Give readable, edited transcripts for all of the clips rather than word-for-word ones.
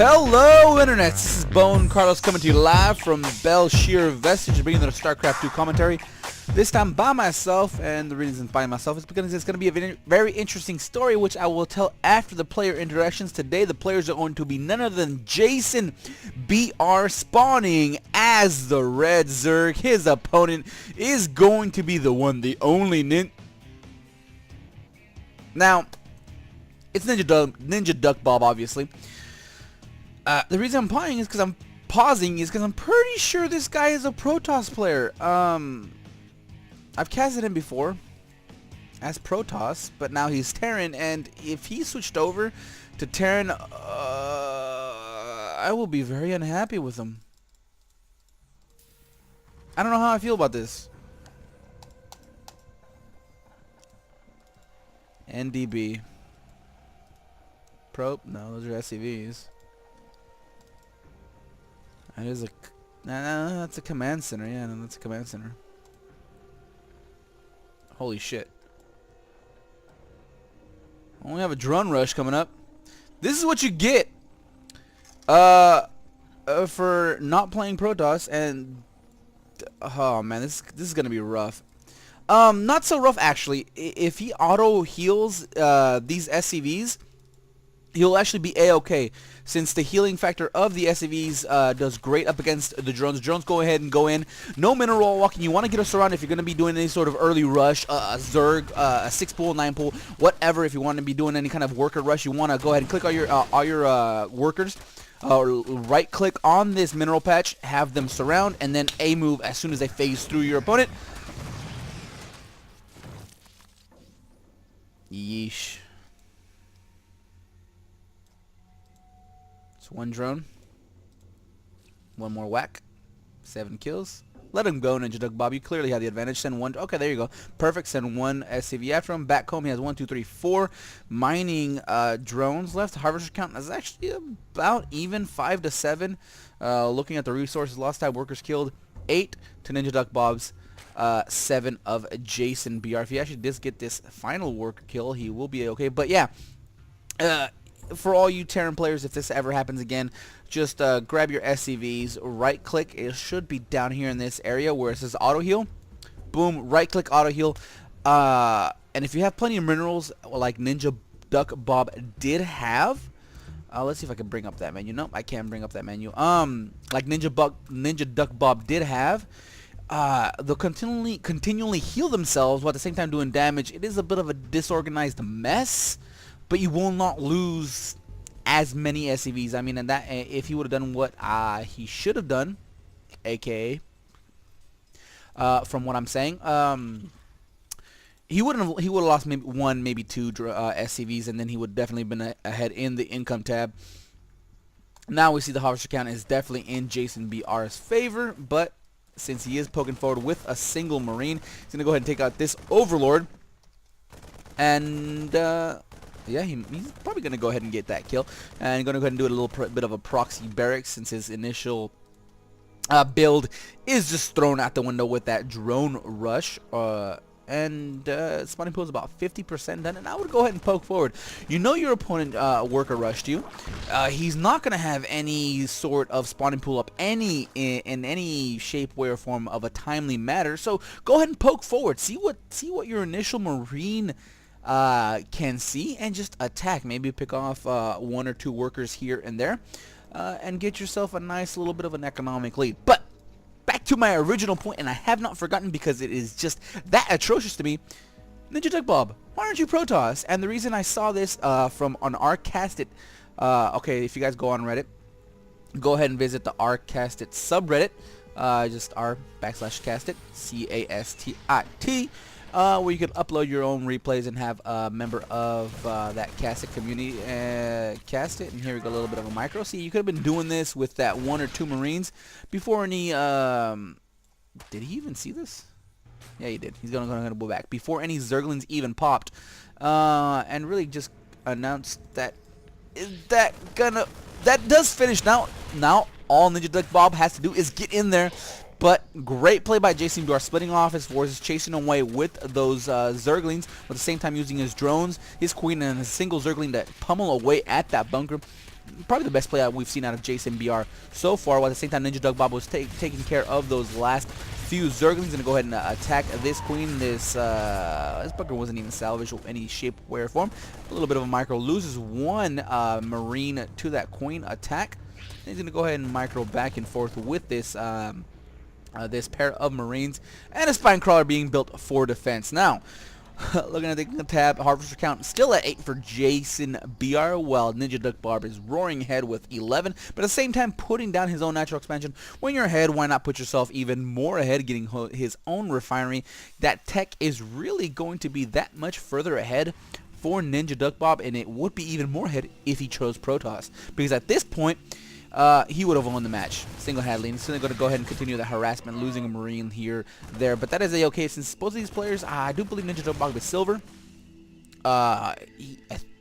Hello, Internet. This is BoneCarlos coming to you live from Bel'Shir Vestige, bringing the StarCraft 2 commentary. This time by myself, and the reason by myself is because it's going to be a very interesting story, which I will tell after the player interactions. Today, the players are going to be none other than JasonBR spawning as the Red Zerg. His opponent is going to be the one, the only Now, it's NinjaDuckBob, obviously. The reason I'm pausing is because I'm pretty sure this guy is a Protoss player. I've casted him before as Protoss, but now he's Terran, and if he switched over to Terran, I will be very unhappy with him. I don't know how I feel about this. NDB. Probe? No, those are SCVs. That is a... Nah, that's a command center. Yeah, no, that's a command center. Holy shit. Only have a drone rush coming up. This is what you get for not playing Protoss, and oh man, this is gonna be rough. Not so rough actually. If he auto heals these SCVs, he'll actually be A-okay, since the healing factor of the SCVs does great up against the drones. Drones go ahead and go in. No mineral walking. You want to get us around if you're going to be doing any sort of early rush, a Zerg, a 6-pool, 9-pool, whatever. If you want to be doing any kind of worker rush, you want to go ahead and click all your workers. Right click on this mineral patch, have them surround, and then A move as soon as they phase through your opponent. Yeesh. One drone, one more whack, 7 kills. Let him go, NinjaDuckBob. You clearly have the advantage. Send one. Okay, there you go. Perfect. Send one SCV after him. Back home, he has 1, 2, 3, 4 mining drones left. Harvester count is actually about even, 5 to 7. Looking at the resources, lost time workers killed, 8 to NinjaDuckBob's 7 of JasonBR. If he actually does get this final worker kill, he will be okay. But yeah. For all you Terran players, if this ever happens again, just grab your SCVs, right click, it should be down here in this area where it says auto heal. Boom, right click auto heal. And if you have plenty of minerals like NinjaDuckBob did have, let's see if I can bring up that menu. Nope, I can't bring up that menu. Like NinjaDuckBob did have, they'll continually heal themselves while at the same time doing damage. It is a bit of a disorganized mess, but you will not lose as many SCVs. I mean, and that if he would have done what he should have done, aka from what I'm saying, he would have lost maybe 1, maybe 2 SCVs, and then he would definitely been ahead in the income tab. Now we see the harvester count is definitely in JasonBR's favor, but since he is poking forward with a single Marine, he's gonna go ahead and take out this Overlord, and yeah, he's probably going to go ahead and get that kill. And going to go ahead and do a little bit of a proxy barracks, since his initial build is just thrown out the window with that drone rush. And spawning pool is about 50% done. And I would go ahead and poke forward. You know your opponent worker rushed you. He's not going to have any sort of spawning pool up in any shape, way, or form of a timely matter. So go ahead and poke forward. See what your initial Marine can see, and just attack. Maybe pick off 1 or 2 workers here and there, and get yourself a nice little bit of an economic lead. But back to my original point, and I have not forgotten because it is just that atrocious to me. NinjaDuckBob, why aren't you Protoss? And the reason I saw this from on rCastit, okay, if you guys go on Reddit, go ahead and visit the rCastit subreddit, just r/castit, CASTIT. Where you can upload your own replays and have a member of that Castit community cast it. And here we go, a little bit of a micro. See, you could have been doing this with that 1 or 2 Marines before any... did he even see this? Yeah, he did. He's gonna go back before any Zerglings even popped, and really just announced that that does finish now. Now all NinjaDuckBob has to do is get in there. But great play by JasonBR, splitting off his forces, chasing away with those Zerglings, but at the same time using his drones, his queen, and a single Zergling to pummel away at that bunker. probably the best play that we've seen out of JasonBR so far, while at the same time NinjaDuckBob was taking care of those last few Zerglings. Gonna go ahead and attack this queen. This bugger wasn't even salvaged in any shape, way, or form. A little bit of a micro. Loses one marine to that queen attack. And he's gonna go ahead and micro back and forth with this this pair of marines and a spine crawler being built for defense. Now, looking at the tab, harvester count still at 8 for JasonBR, while NinjaDuckBob is roaring ahead with 11, but at the same time putting down his own natural expansion. When you're ahead, why not put yourself even more ahead, getting his own refinery? That tech is really going to be that much further ahead for NinjaDuckBob, and it would be even more ahead if he chose Protoss, because at this point, he would have won the match single-handedly. And still going to go ahead and continue the harassment, losing a marine here, there. But that is a-okay, since both of these players, I do believe NinjaDuckBob is silver.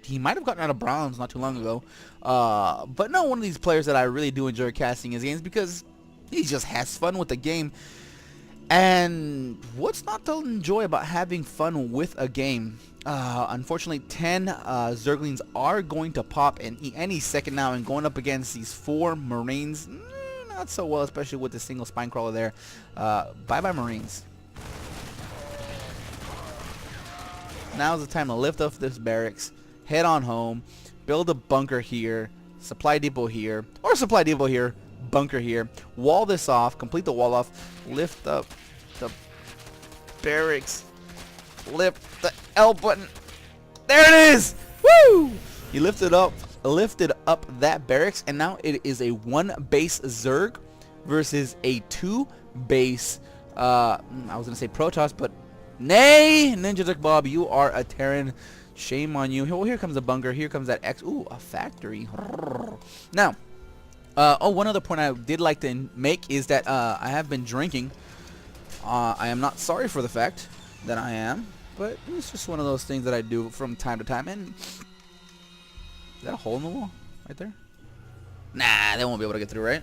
He might have gotten out of bronze not too long ago. But no, one of these players that I really do enjoy casting his games because he just has fun with the game. And what's not to enjoy about having fun with a game? Unfortunately, 10 Zerglings are going to pop any second now, and going up against these 4 Marines, not so well, especially with the single spine crawler there. Bye-bye, Marines. Now's the time to lift up this barracks, head on home, build a bunker here, supply depot here, or supply depot here, bunker here, wall this off, complete the wall off, lift up the barracks, lift the L button. There it is! Woo! You lifted up that barracks, and now it is a 1 base Zerg versus a 2 base I was gonna say Protoss, but nay, NinjaDuckBob, you are a Terran. Shame on you. Well, here comes a bunker. Here comes that X. Ooh, a factory. Now, one other point I did like to make is that I have been drinking. I am not sorry for the fact that I am, but it's just one of those things that I do from time to time. And is that a hole in the wall right there? Nah, they won't be able to get through, right?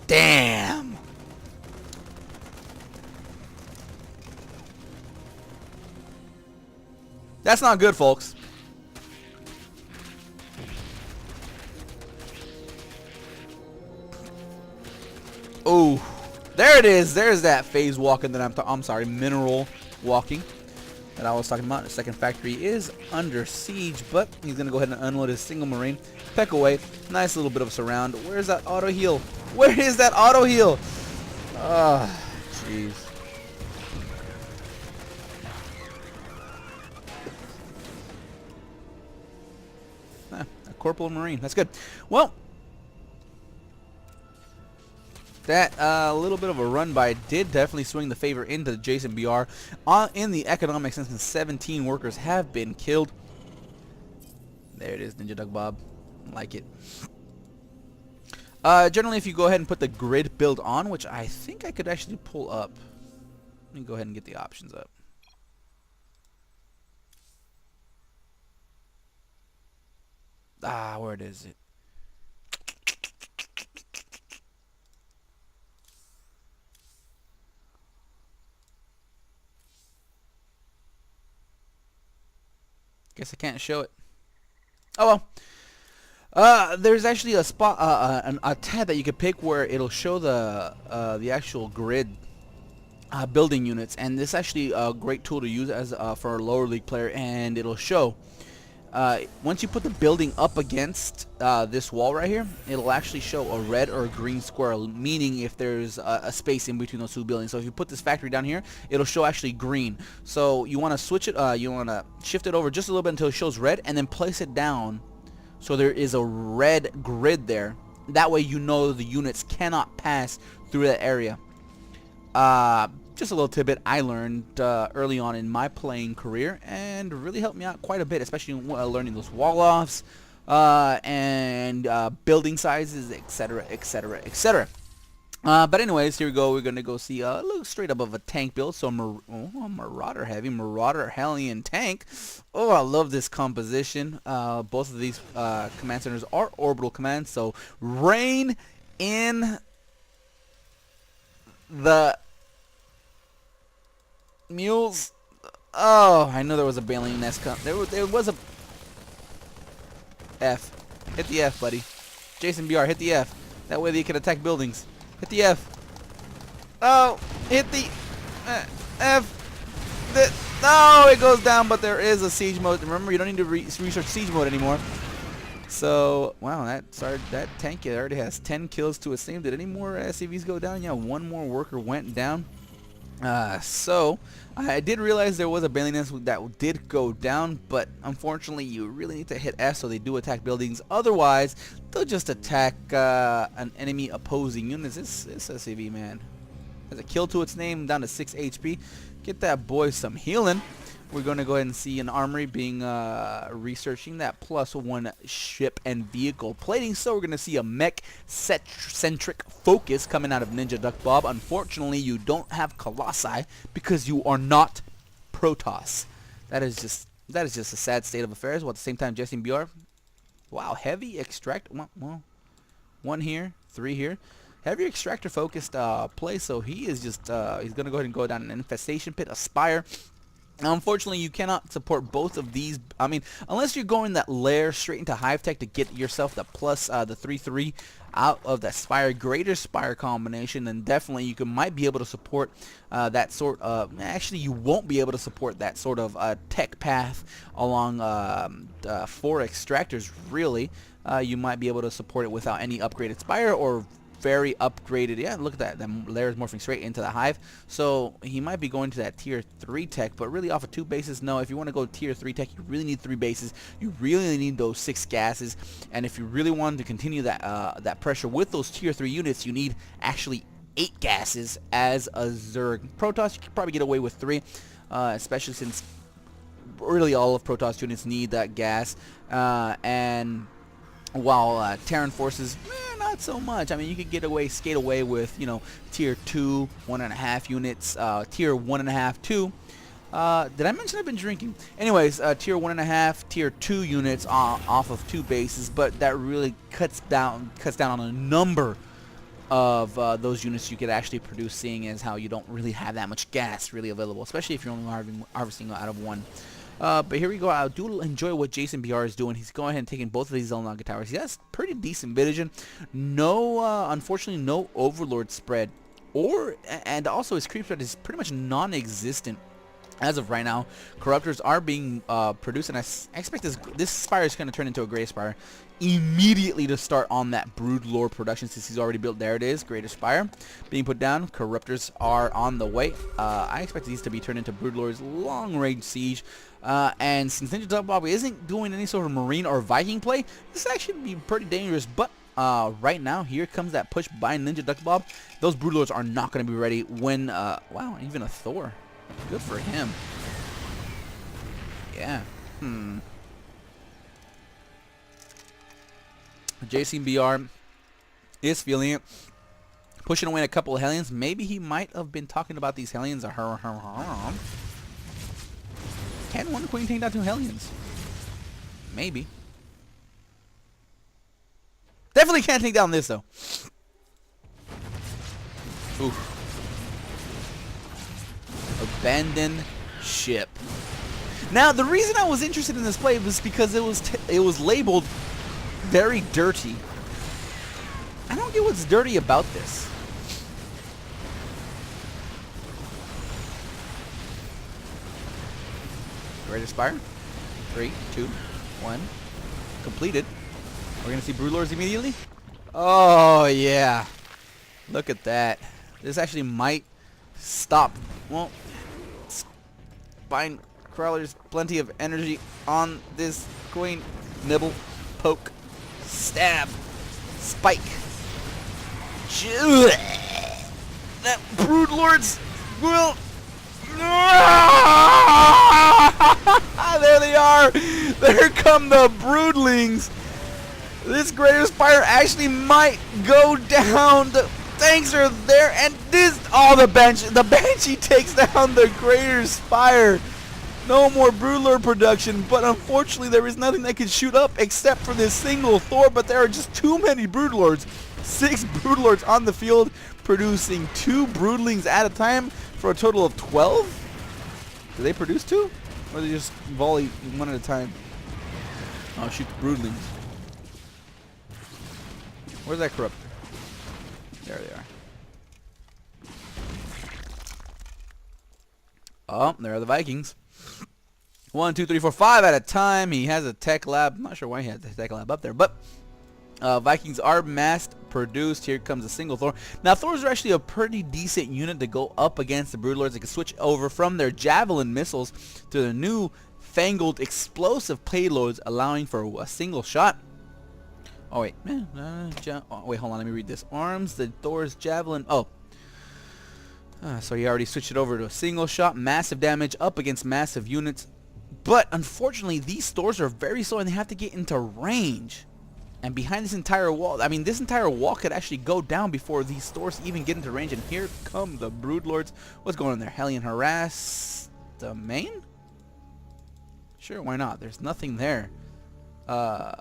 Damn. That's not good, folks. Oh, there it is. There's that phase walking that I'm sorry, mineral walking that I was talking about. The second factory is under siege, but he's gonna go ahead and unload his single marine, peck away. Nice little bit of surround. Where's that auto heal? Where is that auto heal? Ah, jeez. A corporal marine. That's good. Well, that little bit of a run by did definitely swing the favor into JasonBR. In the economic sense, 17 workers have been killed. There it is, NinjaDuckBob. Like it. Generally, if you go ahead and put the grid build on, which I think I could actually pull up. Let me go ahead and get the options up. Where is it? Guess I can't show it. Oh well. There's actually a spot, a tab that you could pick where it'll show the actual grid building units, and this is actually a great tool to use as for a lower league player, and it'll show. Once you put the building up against this wall right here, it'll actually show a red or a green square, meaning if there's a space in between those two buildings. So if you put this factory down here, it'll show actually green. So you want to switch it, you want to shift it over just a little bit until it shows red, and then place it down so there is a red grid there. That way you know the units cannot pass through that area. Just a little tidbit I learned early on in my playing career, and really helped me out quite a bit, especially learning those wall-offs and building sizes, etc., etc., etc. But anyways, here we go. We're going to go see a little straight up of a tank build. So Marauder heavy, Marauder Hellion tank. Oh, I love this composition. Both of these command centers are orbital commands, so rein in the mules. Oh, I know there was a baleen nest. There was a F. Hit the F, buddy. JasonBR, hit the F. That way they can attack buildings. Hit the F. Oh, hit the F. No, it goes down, but there is a siege mode. Remember, you don't need to research siege mode anymore. So, wow, that tank already has 10 kills to its name. Did any more SCVs go down? Yeah, one more worker went down. So I did realize there was a baleen nest that did go down, but unfortunately you really need to hit S so they do attack buildings. Otherwise, they'll just attack an enemy opposing units. This SCV, man, has a kill to its name, down to 6 HP. Get that boy some healing. We're going to go ahead and see an armory being researching that +1 ship and vehicle plating. So we're going to see a mech-centric focus coming out of NinjaDuckBob. Unfortunately, you don't have Colossi because you are not Protoss. That is just a sad state of affairs. While at the same time, JasonBR, wow, heavy extract. Well, 1 here, 3 here. Heavy extractor focused play. So he is just he's going to go ahead and go down an infestation pit, a spire. Now, unfortunately, you cannot support both of these. I mean, unless you're going that layer straight into Hive Tech to get yourself the plus the 3/3 out of that Spire Greater Spire combination, then definitely you might be able to support that sort of. Actually, you won't be able to support that sort of tech path along 4 extractors. Really, you might be able to support it without any upgraded Spire or very upgraded. Yeah, look at that. The layer is morphing straight into the hive. So he might be going to that tier 3 tech, but really off of 2 bases, no. If you want to go tier 3 tech, you really need 3 bases. You really need those 6 gases. And if you really want to continue that that pressure with those tier 3 units, you need actually 8 gases as a Zerg. Protoss, you could probably get away with 3, especially since really all of Protoss units need that gas. And while Terran forces, not so much. I mean, you could skate away with, you know, tier 2, 1.5 units, tier 1.5, 2. Did I mention I've been drinking? Anyways, tier 1.5, tier 2 units off of 2 bases, but that really cuts down on a number of those units you could actually produce, seeing as how you don't really have that much gas really available, especially if you're only harvesting out of 1. But here we go. I do enjoy what JasonBR is doing. He's going ahead and taking both of these Zelnaga towers. He has pretty decent vision. No, unfortunately, no Overlord spread, and also his creep spread is pretty much non-existent as of right now. Corruptors are being produced, and I expect this Spire is going to turn into a Gray Spire immediately to start on that Brood Lore production, since he's already built. There it is, Greater Spire being put down. Corruptors are on the way. I expect these to be turned into Brood Lore's long-range siege. And since NinjaDuckBob isn't doing any sort of Marine or Viking play, this actually would be pretty dangerous. But right now, here comes that push by NinjaDuckBob. Those Brood Lords are not going to be ready when, wow, even a Thor. Good for him. Yeah. JasonBR is feeling it. Pushing away a couple of Hellions. Maybe he might have been talking about these Hellions. Can one Queen take down 2 Hellions? Maybe. Definitely can't take down this, though. Oof. Abandoned ship. Now, the reason I was interested in this play was because it was labeled very dirty. I don't get what's dirty about this. Greater Spire. 3, 2, 1. Completed. We're going to see Brood Lords immediately. Oh, yeah. Look at that. This actually might stop. Well, Spine Crawler's plenty of energy on this Queen. Nibble. Poke. Stab. Spike. That Brood Lords will... There they are. There come the Broodlings. This Greater Spire actually might go down. The tanks are there, and this... Oh, the Banshee takes down the Greater Spire. No more Broodlord production, but unfortunately there is nothing that can shoot up except for this single Thor, but there are just too many Broodlords. 6 Broodlords on the field, producing 2 Broodlings at a time for a total of 12? Do they produce 2? Or do they just volley one at a time? Oh, shoot the Broodlings. Where's that Corruptor? There they are. Oh, there are the Vikings. 1, 2, 3, 4, 5 at a time. He has a tech lab. I'm not sure why he has the tech lab up there, but Vikings are mass produced. Here comes a single Thor. Now, Thors are actually a pretty decent unit to go up against the Broodlords. They can switch over from their Javelin missiles to the new fangled explosive payloads, allowing for a single shot. Oh, wait. Wait, hold on. Let me read this. Arms, the Thor's Javelin. Oh. So he already switched it over to a single shot. Massive damage up against massive units. But unfortunately, these Thors are very slow and they have to get into range. And behind this entire wall, I mean, this entire wall could actually go down before these Thors even get into range. And here come the Broodlords. What's going on there? Hellion Harass the main? Sure, why not? There's nothing there. Oh,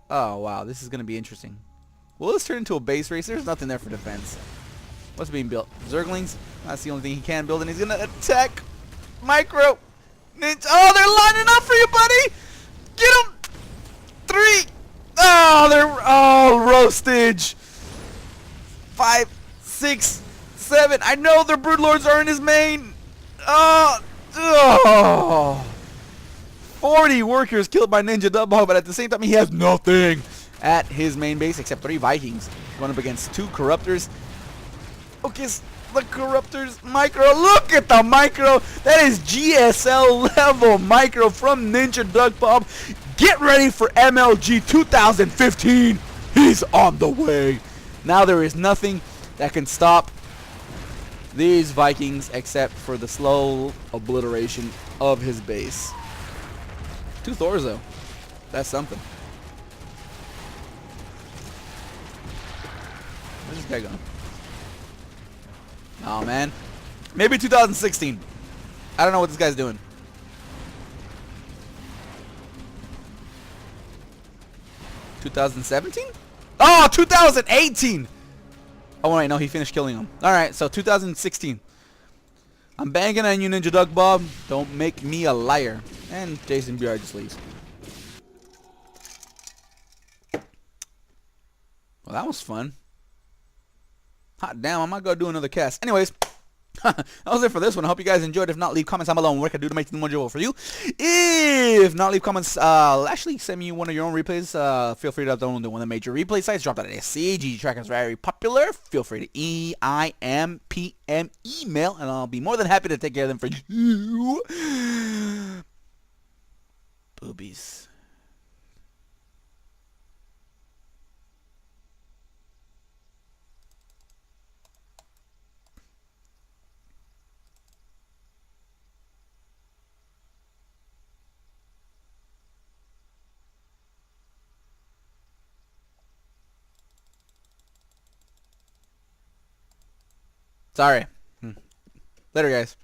wow. This is going to be interesting. Will this turn into a base race? There's nothing there for defense. What's being built? Zerglings? That's the only thing he can build, and he's going to attack Micro. Oh, they're lining up for you, buddy! Get him! 3! Oh, they're all roastage. 5, 6, 7. I know the Broodlords are in his main. Oh, 40 workers killed by NinjaDuckBob, but at the same time, he has nothing at his main base except 3 Vikings going up against 2 Corruptors. Okay, the Corruptors Micro. Look at the Micro. That is GSL level Micro from NinjaDuckBob. Get ready for MLG 2015. He's on the way. Now there is nothing that can stop these Vikings except for the slow obliteration of his base. 2 Thors though. That's something. Where's this guy going? Oh man. Maybe 2016. I don't know what this guy's doing. $2017? Oh, 2018! Oh wait, no, he finished killing him. Alright, so 2016. I'm banging on you, NinjaDuckBob. Don't make me a liar. And JasonBR just leaves. Well, that was fun. Hot damn, I might go do another cast. Anyways, that was it for this one. I hope you guys enjoyed. If not, leave comments down below on what I can do to make things more enjoyable for you. If not, leave comments. Actually, send me one of your own replays. Feel free to download one of the major replay sites. Drop that at SC. GG Tracker is very popular. Feel free to EIMPM email, and I'll be more than happy to take care of them for you. Boobies. Sorry. Later, guys.